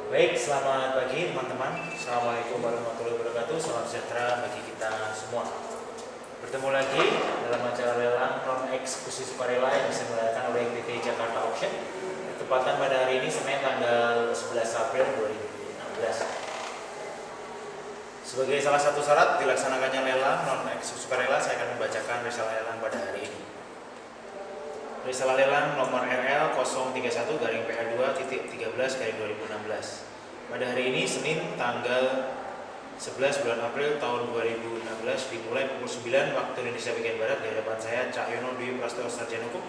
Baik, selamat pagi teman-teman. Assalamualaikum warahmatullahi wabarakatuh. Salam sejahtera bagi kita semua. Bertemu lagi dalam acara lelang non eksklusif sukarela yang diselenggarakan oleh PT Jakarta Auction. Tepatan pada hari ini Senin tanggal 11 April 2016. Sebagai salah satu syarat dilaksanakannya lelang non eksklusif sukarela, saya akan membacakan risalah lelang pada hari ini. Risalah lelang nomor RL 031-PL2.13-2016 pada hari ini Senin tanggal 11 bulan April tahun 2016 dimulai pukul 9 waktu Indonesia bagian Barat di hadapan saya Cak Yono Dwi Prasetyo Sarjana Hukum,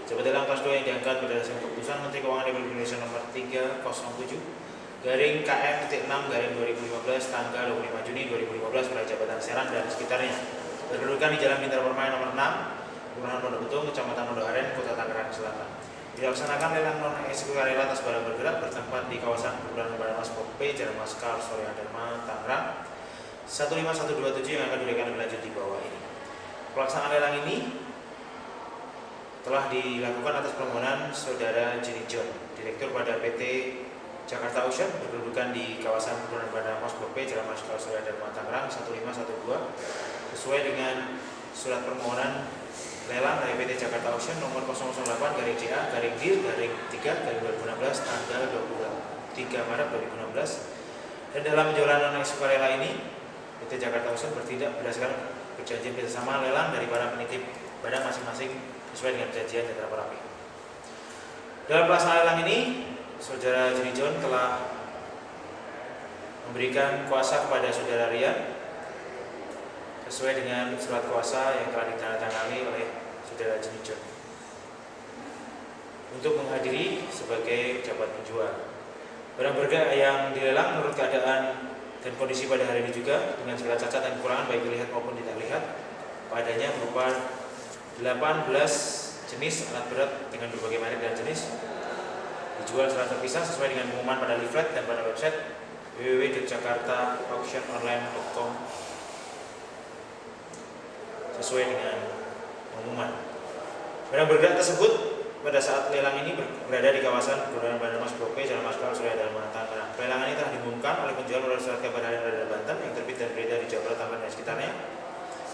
jabat lelang kelas 2 yang diangkat berdasarkan keputusan Menteri Keuangan Republik Indonesia nomor 307/KM-6/2015 tanggal 25 Juni 2015 pada Jabatan Serang dan sekitarnya. Berkedudukan di Jalan Bintaro Permai nomor 6 Kelurahan Pondok Betung, Kecamatan Pondok Aren, Kota Tangerang Selatan. Dilaksanakan lelang non eksklusif sukarela atas barang bergerak bertempat di kawasan Kelurahan Baramas Pope, Jalan Maskal, Surya Dharma, Tangerang 15127 yang akan diberikan lebih lanjut di bawah ini. Pelaksanaan lelang ini telah dilakukan atas permohonan Saudara Jenny John, Direktur pada PT Jakarta Auction, berkedudukan di kawasan Kelurahan Baramas Pope, Jalan Maskal, Surya Dharma, Tangerang 1512 sesuai dengan surat permohonan lelang dari PT Jakarta Auction nomor 008-JA-DIL-3-2016 tanggal 23 Maret 2016. Dan dalam penjualan non eksklusif sukarela ini, PT Jakarta Auction bertindak berdasarkan perjanjian kerjasama lelang dari para penitip barang masing-masing sesuai dengan perjanjian antara para pihak. Dalam pelaksanaan lelang ini, Saudara Jenny John telah memberikan kuasa kepada Saudara Rian sesuai dengan surat kuasa yang telah ditandatangani oleh Saudara Jenny John untuk menghadiri sebagai jabat penjual. Barang bergerak yang dilelang menurut keadaan dan kondisi pada hari ini juga dengan segala cacat dan kekurangan baik terlihat maupun tidak terlihat padanya berupa 18 jenis alat berat dengan berbagai merek dan jenis dijual secara terpisah sesuai dengan pengumuman pada leaflet dan pada website www.jakartaauctiononline.com sesuai dengan pengumuman. Barang bergerak tersebut pada saat lelang ini berada di kawasan Kelurahan Baramas Pope, Jalan Maskal, Surya Dharma, Tangerang. Lelangan ini telah diumumkan oleh penjual melalui surat kabar harian dari Banten yang terbit dan beredar di Jawa Barat, Tangerang dan sekitarnya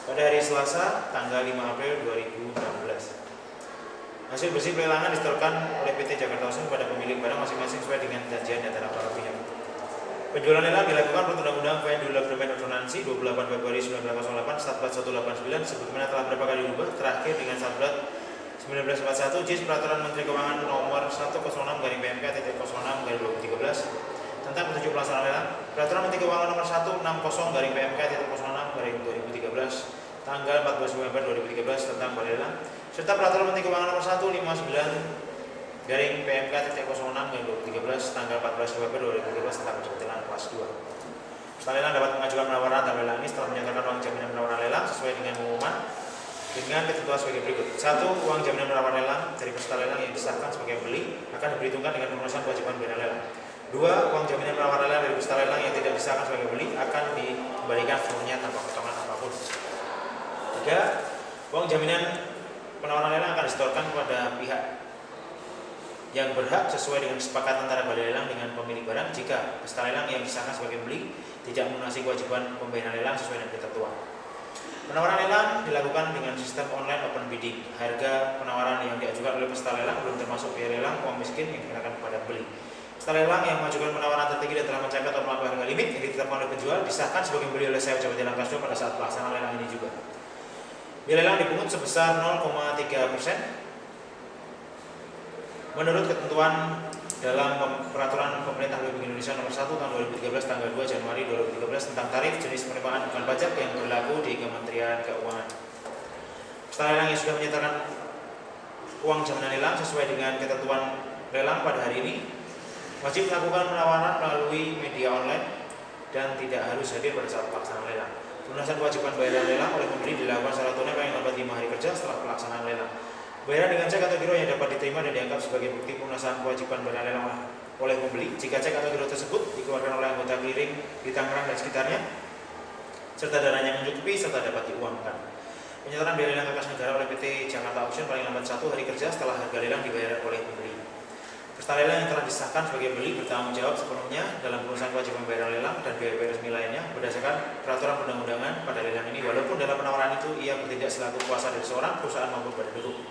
pada hari Selasa tanggal 5 April 2016. Hasil bersih pelelangan disetorkan oleh PT Jakarta Auction kepada pemilik barang masing-masing sesuai dengan perjanjian antara para pihak. Penjualan lelang dilakukan menurut Undang-Undang Vendor Domain Ordonansi 28 Februari 1908 Statbat 189 sebagaimana telah beberapa kali diubah terakhir dengan Statbat 1941 JIS Peraturan Menteri Keuangan nomor 106/PMK.06/2013 tentang petunjuk pelaksanaan lelang, Peraturan Menteri Keuangan nomor 160/PMK.06/2013 tanggal 14 November 2013 tentang lelang, serta Peraturan Menteri Keuangan nomor 159/PMK.06/2013 tanggal 14 November 2013 tentang penjadwalan kelas 2. Peserta lelang dapat mengajukan penawaran dalam lelang ini setelah menyatakan uang jaminan penawaran lelang sesuai dengan pengumuman dengan ketentuan sebagai berikut. 1. Uang jaminan penawaran lelang dari peserta lelang yang disahkan sebagai pembeli akan diperhitungkan dengan pemenuhan kewajiban bayaran lelang. 2. Uang jaminan penawaran lelang dari peserta lelang yang tidak disahkan sebagai pembeli akan dikembalikan seluruhnya tanpa potongan apapun. 3. Uang jaminan penawaran lelang akan disetorkan kepada pihak yang berhak sesuai dengan kesepakatan antara balai lelang dengan pemilik barang jika peserta lelang yang disahkan sebagai pembeli tidak melunasi kewajiban pembayaran lelang sesuai dengan ketentuan. Penawaran lelang dilakukan dengan sistem online open bidding. Harga penawaran yang diajukan oleh peserta lelang belum termasuk biaya lelang uang miskin yang dikenakan kepada pembeli. Peserta lelang yang mengajukan penawaran tertinggi dan telah mencapai atau melampaui harga limit yang ditetapkan oleh penjual disahkan sebagai pembeli oleh saya jabat lelang kelas 2 pada saat pelaksanaan lelang ini juga. Biaya lelang dipungut sebesar 0,3% menurut ketentuan dalam Peraturan Pemerintah Republik Indonesia Nomor 1 Tahun 2013 tanggal 2 Januari 2013 tentang tarif jenis penerimaan bukan pajak yang berlaku di Kementerian Keuangan. Peserta lelang yang sudah menyatakan uang jaminan lelang sesuai dengan ketentuan lelang pada hari ini wajib melakukan penawaran melalui media online dan tidak harus hadir pada saat pelaksanaan lelang. Pelunasan kewajiban bayaran lelang oleh pembeli dilakukan secara tunai paling lambat 5 hari kerja setelah pelaksanaan lelang. Bayaran dengan cek atau giro yang dapat diterima dan dianggap sebagai bukti pelunasan kewajiban bayaran lelang oleh pembeli jika cek atau giro tersebut dikeluarkan oleh anggota clearing di Tangerang dan sekitarnya serta dananya mencukupi serta dapat diuangkan. Penyetoran biaya lelang ke kas negara oleh PT Jakarta Auction paling lambat 1 hari kerja setelah harga lelang dibayar oleh pembeli. Peserta lelang yang telah disahkan sebagai pembeli bertanggung jawab sepenuhnya dalam perusahaan kewajiban pembayaran lelang dan biaya resmi lainnya berdasarkan peraturan perundang-undangan pada lelang ini, walaupun dalam penawaran itu ia bertindak selaku kuasa dari seorang perusahaan maupun badan hukum.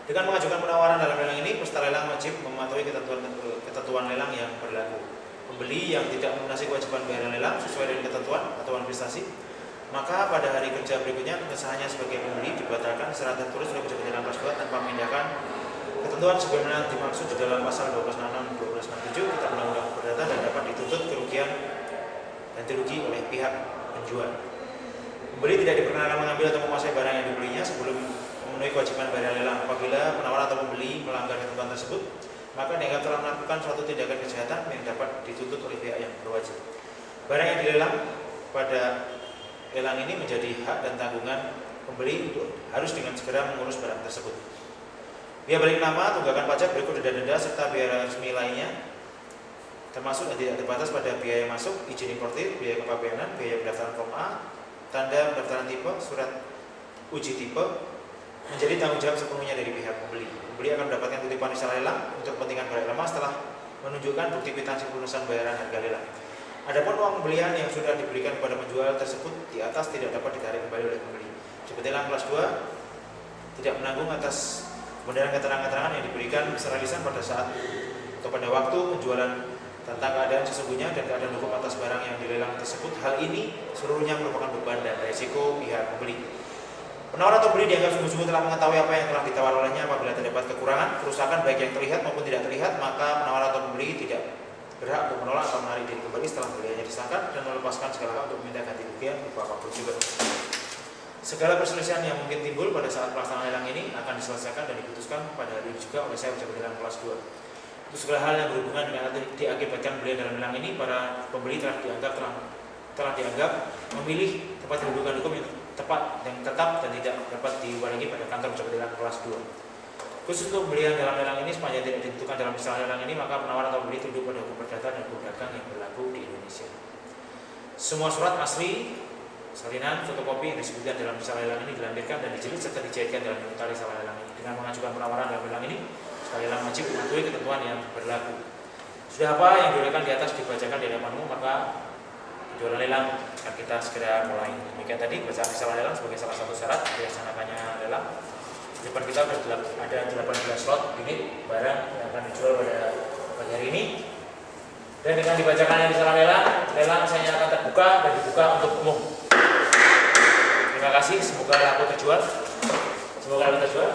Dengan mengajukan penawaran dalam lelang ini, peserta lelang wajib mematuhi ketentuan lelang yang berlaku. Pembeli yang tidak melunasi kewajiban bayaran lelang sesuai dengan ketentuan atau investasi, maka pada hari kerja berikutnya pengesahannya sebagai pembeli dibatalkan secara tertulis oleh pejabat lelang kelas 2 tanpa memindahkan ketentuan sebagaimana dimaksud di dalam pasal 1266 1267 Kitab Undang-Undang Perdata dan dapat dituntut kerugian ganti rugi oleh pihak penjual. Pembeli tidak diperkenankan mengambil atau menguasai barang yang dibelinya sebelum memenuhi kewajiban bayaran lelang. Apabila penawar atau pembeli melanggar ketentuan tersebut, maka dianggap telah melakukan suatu tindakan kejahatan yang dapat dituntut oleh pihak yang berwajib. Barang yang dilelang pada lelang ini menjadi hak dan tanggungan pembeli untuk harus dengan segera mengurus barang tersebut. Biaya balik nama, tunggakan pajak, berikut denda serta biaya resmi lainnya, termasuk dan tidak terbatas pada biaya masuk, izin importir, biaya kepabeanan, biaya pendaftaran form A, tanda pendaftaran tipe, surat uji tipe, menjadi tanggung jawab sepenuhnya dari pihak pembeli. Pembeli akan mendapatkan kutipan risalah lelang untuk kepentingan balik nama setelah menunjukkan bukti kwitansi pelunasan bayaran harga lelang. Adapun uang pembelian yang sudah diberikan kepada penjual tersebut di atas tidak dapat ditarik kembali oleh pembeli. Seperti lelang kelas 2 tidak menanggung atas kebenaran keterangan-keterangan yang diberikan secara lisan pada saat atau pada waktu penjualan tentang keadaan sesungguhnya dan keadaan hukum atas barang yang dilelang tersebut. Hal ini seluruhnya merupakan beban dan risiko pihak pembeli. Penawar atau pembeli dianggap sungguh-sungguh telah mengetahui apa yang telah ditawar olehnya. Apabila terdapat kekurangan, kerusakan baik yang terlihat maupun tidak terlihat, maka penawar atau pembeli tidak berhak untuk menolak atau menarik diri kembali setelah pembeliannya disahkan dan melepaskan segala hak untuk meminta ganti rugi berupa apapun juga. Segala perselisihan yang mungkin timbul pada saat pelaksanaan lelang ini akan diselesaikan dan diputuskan pada hari ini juga oleh saya pejabat lelang kelas 2. Untuk segala hal yang berhubungan dengan diakibatkan pembelian dalam lelang ini, para pembeli telah dianggap memilih tempat kedudukan hukum yang tepat dan tetap dan tidak dapat diulangi pada kantor pejabat lelang kelas 2. Khusus untuk pembelian dalam lelang ini, sepanjang tidak ditentukan dalam istilah lelang ini, maka penawar atau pembeli tunduk pada hukum perdata dan hukum dagang yang berlaku di Indonesia. Semua surat asli, salinan, fotokopi yang disebutkan dalam risalah lelang ini dilampirkan dan dijilid serta dijahitkan dalam nota risalah lelang ini. Dengan mengajukan penawaran dalam lelang ini, peserta lelang wajib mematuhi ketentuan yang berlaku. Sudah apa yang diuraikan di atas dibacakan di hadapanmu, maka penjualan lelang akan kita segera mulai. Demikian tadi bacaan risalah lelang sebagai salah satu syarat dilaksanakannya lelang. Di depan kita ada 18 slot unit barang yang akan dijual pada pagi hari ini. Dan dengan dibacakannya risalah lelang saya akan terbuka dan dibuka untuk umum. Terima kasih, semoga laku terjual. Semoga laku terjual.